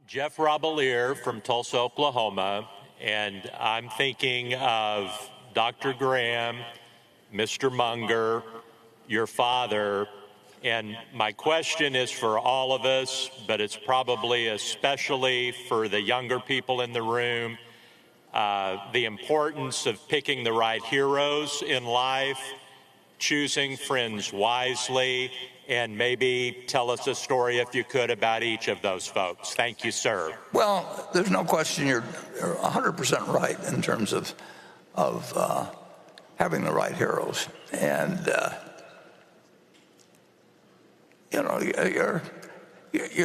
Jeff Robelier from Tulsa, Oklahoma, and I'm thinking of Dr. Graham, Mr. Munger, your father, and my question is for all of us, but it's probably especially for the younger people in the room, the importance of picking the right heroes in life, choosing friends wisely, and maybe tell us a story, if you could, about each of those folks. Thank you, sir. Well, there's no question you're 100% right in terms of having the right heroes, and you're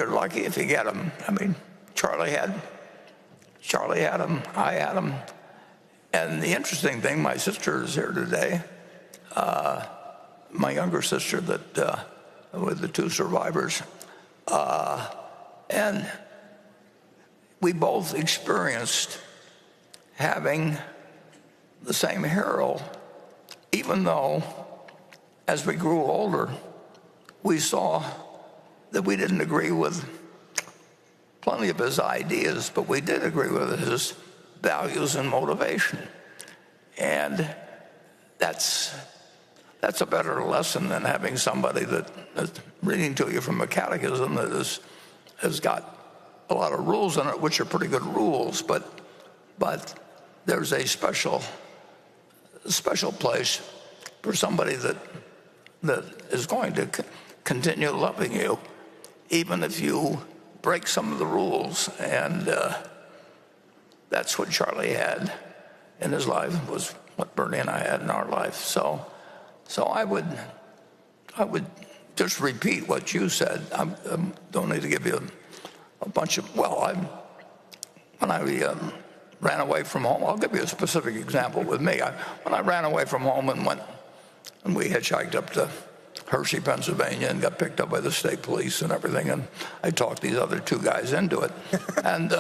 lucky if you get them. I mean, Charlie had them, I had them, and the interesting thing, my sister is here today. My younger sister that with the two survivors, and we both experienced having the same hero, even though as we grew older, we saw that we didn't agree with plenty of his ideas, but we did agree with his values and motivation. And that's a better lesson than having somebody that's reading to you from a catechism that has got a lot of rules in it, which are pretty good rules, but there's a special place for somebody that is going to continue loving you, even if you break some of the rules. And that's what Charlie had in his life, was what Bernie and I had in our life. So I would just repeat what you said. I don't need to give you a bunch of, when I ran away from home, I'll give you a specific example with me. When I ran away from home and we hitchhiked up to Hershey, Pennsylvania, and got picked up by the state police and everything, and I talked these other two guys into it. And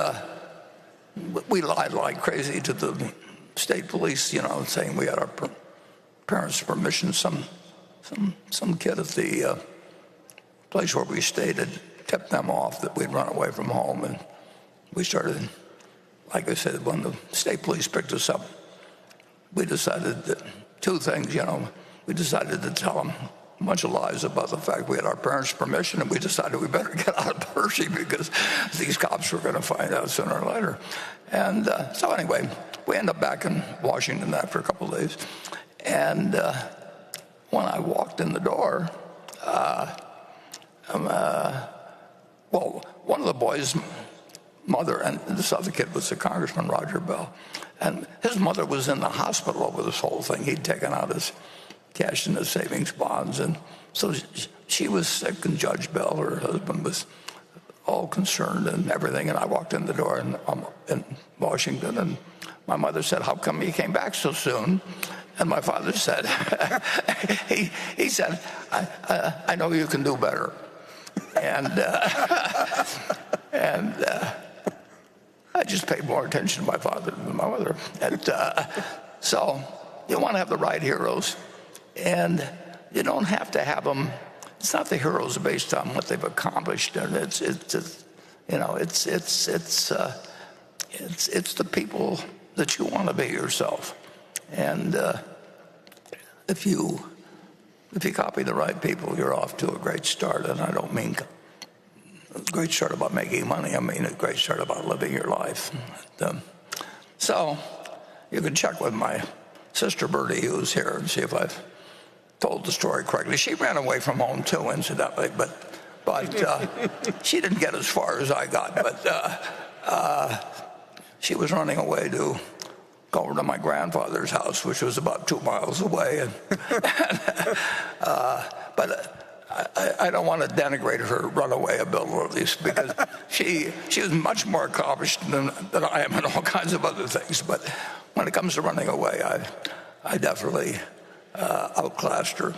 we lied like crazy to the state police, saying we had our parents' permission. Some kid at the place where we stayed had tipped them off that we'd run away from home, and we started, like I said, when the state police picked us up, we decided that two things, we decided to tell them a bunch of lies about the fact we had our parents' permission, and we decided we better get out of Hershey because these cops were going to find out sooner or later. And so anyway, we ended up back in Washington after a couple of days. And when I walked in the door, one of the boys' mother, and this other kid was the Congressman Roger Bell, and his mother was in the hospital over this whole thing. He'd taken out his cash in his savings bonds, and so she was sick, and Judge Bell, her husband, was all concerned and everything. And I walked in the door in Washington, and my mother said, "How come you came back so soon?" And my father said, he said, I know you can do better. And I just paid more attention to my father than my mother. And so you want to have the right heroes, and you don't have to have them. It's not the heroes based on what they've accomplished, and it's the people that you want to be yourself. And if you copy the right people, you're off to a great start. And I don't mean a great start about making money. I mean a great start about living your life. So you can check with my sister Bertie, who's here, and see if I've told the story correctly. She ran away from home too, incidentally, but she didn't get as far as I got. But she was running away to go over to my grandfather's house, which was about 2 miles away. But I don't want to denigrate her runaway abilities, because she was much more accomplished than I am in all kinds of other things. But when it comes to running away, I definitely outclassed her.